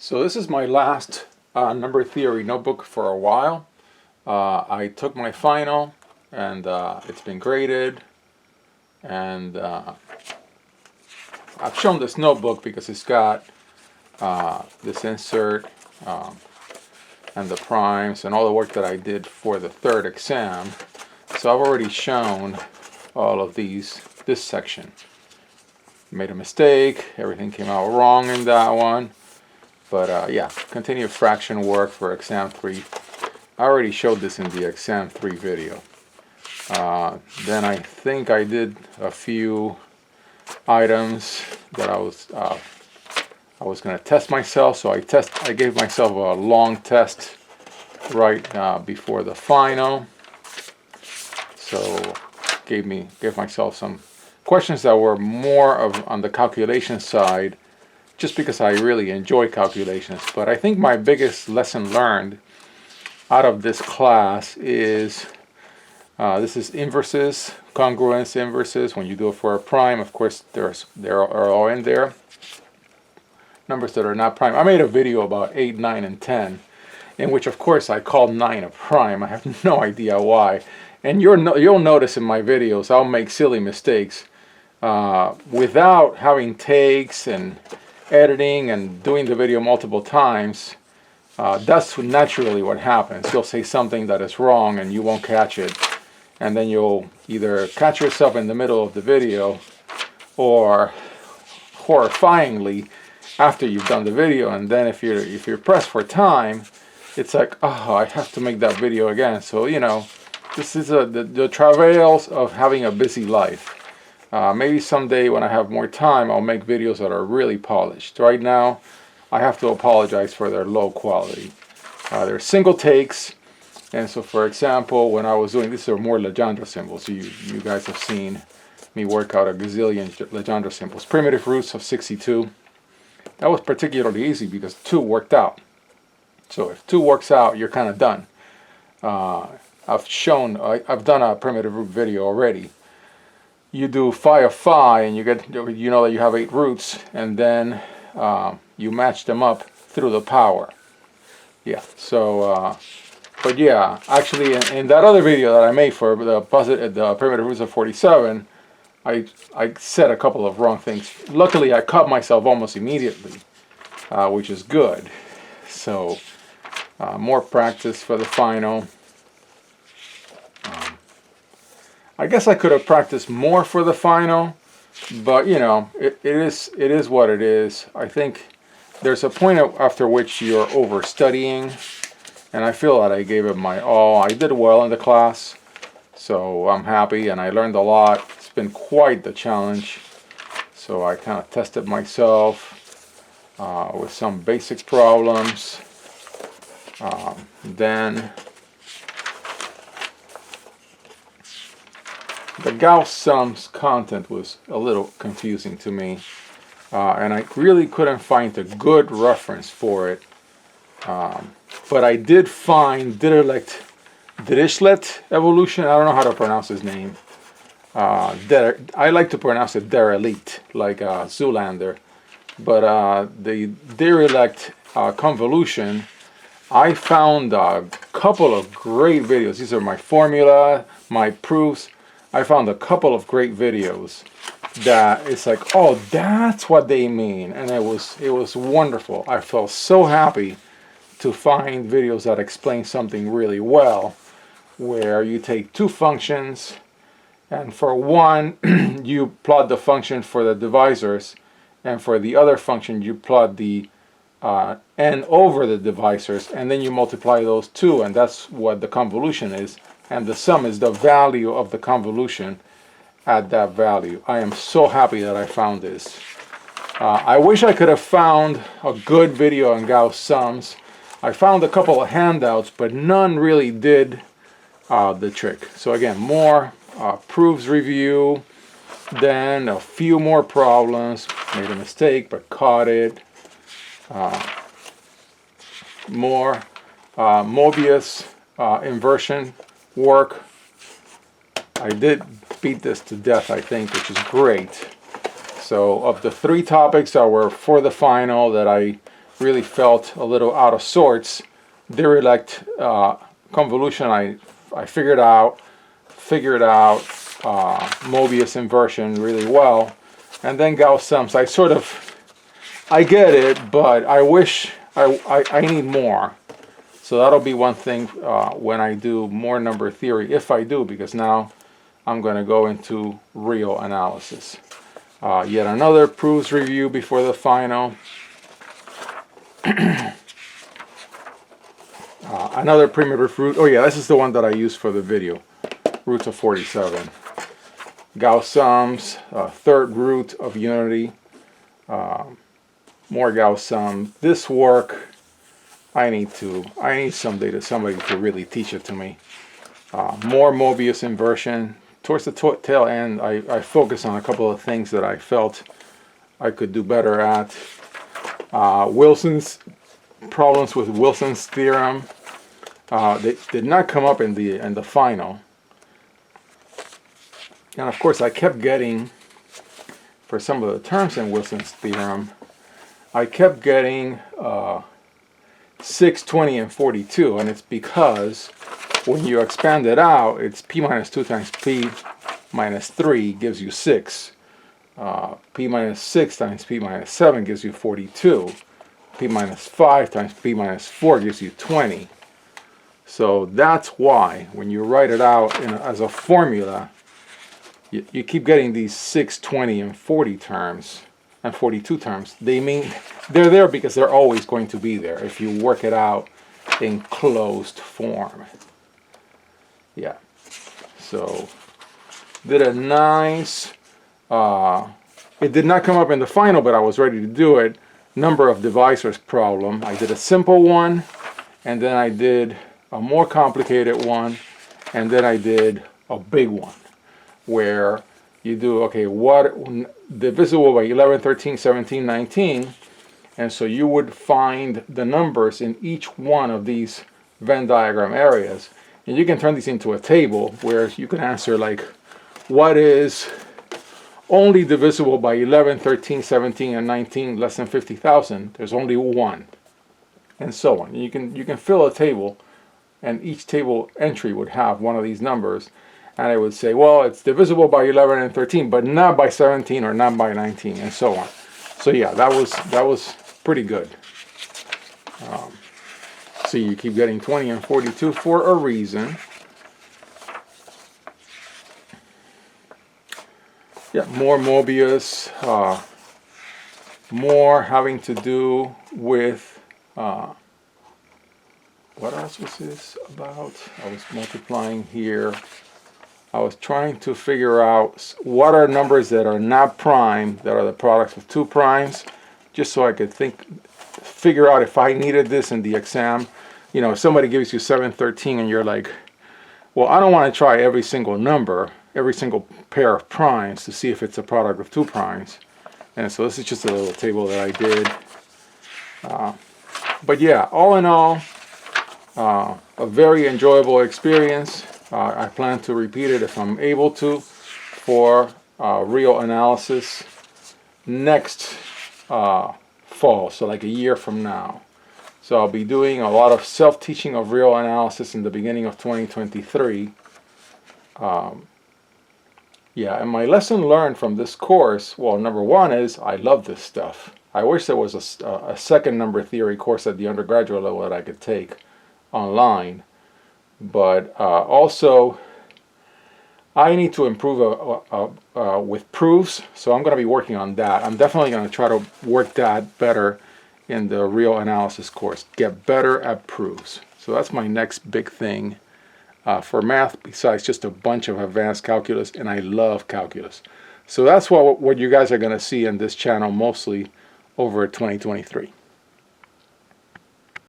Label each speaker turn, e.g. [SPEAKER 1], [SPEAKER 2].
[SPEAKER 1] So this is my last number theory notebook for a while. I took my final and it's been graded, and I've shown this notebook because it's got this insert and the primes and all the work that I did for the third exam. So I've already shown all of this section. Made a mistake, everything came out wrong in that one. But yeah, continued fraction work for exam 3. I already showed this in the exam 3 video. Then I think I did a few items that I was going to test myself. So I gave myself a long test right before the final. So gave myself some questions that were more on the calculation side, just because I really enjoy calculations. But I think my biggest lesson learned out of this class is this is inverses, congruence inverses. When you do it for a prime, of course, they're all in there. Numbers that are not prime. I made a video about 8, 9, and 10, in which, of course, I called 9 a prime. I have no idea why. And you'll notice in my videos, I'll make silly mistakes without having takes and editing and doing the video multiple times. That's naturally what happens. You'll say something that is wrong and you won't catch it, and then you'll either catch yourself in the middle of the video, or horrifyingly after you've done the video. And then if you're pressed for time, it's like, oh, I have to make that video again. So this is the travails of having a busy life. Maybe someday when I have more time, I'll make videos that are really polished. Right now, I have to apologize for their low quality. They're single takes, and so for example, when I was doing, these are more Legendre symbols. You guys have seen me work out a gazillion Legendre symbols. Primitive roots of 62. That was particularly easy because 2 worked out. So if 2 works out, you're kind of done. I've done a primitive root video already. You do phi of phi, and you know that you have 8 roots, and then you match them up through the power. Yeah. So, but yeah, actually, in that other video that I made for the primitive roots of 47, I said a couple of wrong things. Luckily, I caught myself almost immediately, which is good. So, more practice for the final. I guess I could have practiced more for the final, but it is what it is. I think there's a point after which you're overstudying, and I feel that I gave it my all. I did well in the class, so I'm happy, and I learned a lot. It's been quite the challenge. So I kind of tested myself with some basic problems. Then the Gauss sums content was a little confusing to me, and I really couldn't find a good reference for it. But I did find Dirichlet evolution. I don't know how to pronounce his name. I like to pronounce it Dirichlet, like Zoolander. But the Dirichlet convolution, I found a couple of great videos. These are my formula, my proofs. I found a couple of great videos that it's like, oh, that's what they mean, and it was wonderful. I felt so happy to find videos that explain something really well, where you take 2 functions, and for one you plot the function for the divisors, and for the other function you plot the n over the divisors, and then you multiply those 2, and that's what the convolution is. And the sum is the value of the convolution at that value. I am so happy that I found this. I wish I could have found a good video on Gauss sums. I found a couple of handouts, but none really did the trick. So again, more proofs review, then a few more problems. Made a mistake, but caught it. More Mobius inversion work. I did beat this to death, I think, which is great. So of the 3 topics that were for the final that I really felt a little out of sorts. Direct convolution, I figured out Mobius inversion really well, and then Gauss sums. I get it, but I wish I need more. So that'll be one thing when I do more number theory, if I do, because now I'm going to go into real analysis. Yet another proofs review before the final. Another primitive root. Oh yeah, this is the one that I used for the video. Roots of 47. Gauss sums, third root of unity. More Gauss sums. This work, I need somebody to really teach it to me. More Mobius inversion. Towards the tail end, I focus on a couple of things that I felt I could do better at. Wilson's problems with Wilson's theorem. They did not come up in the final. And of course, I kept getting, for some of the terms in Wilson's theorem, I kept getting 6, 20, and 42, and it's because when you expand it out, it's p minus 2 times p minus 3 gives you 6. P minus 6 times p minus 7 gives you 42. P minus 5 times p minus 4 gives you 20. So that's why when you write it out as a formula, you keep getting these 6, 20, and 40 terms, and 42 terms. They're there because they're always going to be there if you work it out in closed form. Yeah. So did a nice, it did not come up in the final, but I was ready to do it. Number of divisors problem. I did a simple one, and then I did a more complicated one, and then I did a big one, where you do, okay, what divisible by 11, 13, 17, 19, and so you would find the numbers in each one of these Venn diagram areas, and you can turn these into a table where you can answer like, what is only divisible by 11, 13, 17, and 19 less than 50,000? There's only one, and so on. You can fill a table, and each table entry would have one of these numbers, and I would say, well, it's divisible by 11 and 13, but not by 17 or not by 19, and so on. So yeah, that was pretty good. So you keep getting 20 and 42 for a reason. Yeah, more Mobius, more having to do with, what else was this about? I was multiplying here. I was trying to figure out what are numbers that are not prime, that are the products of two primes, just so I could figure out if I needed this in the exam. You know, if somebody gives you 713 and you're like, well, I don't want to try every single number, every single pair of primes to see if it's a product of two primes. And so this is just a little table that I did. But yeah, all in all, a very enjoyable experience. I plan to repeat it if I'm able to for real analysis next fall, so like a year from now. So I'll be doing a lot of self-teaching of real analysis in the beginning of 2023. Yeah, and my lesson learned from this course, well, number one is I love this stuff. I wish there was a second number theory course at the undergraduate level that I could take online. But also, I need to improve with proofs, so I'm going to be working on that. I'm definitely going to try to work that better in the real analysis course. Get better at proofs. So that's my next big thing for math, besides just a bunch of advanced calculus, and I love calculus. So that's what you guys are going to see in this channel mostly over 2023.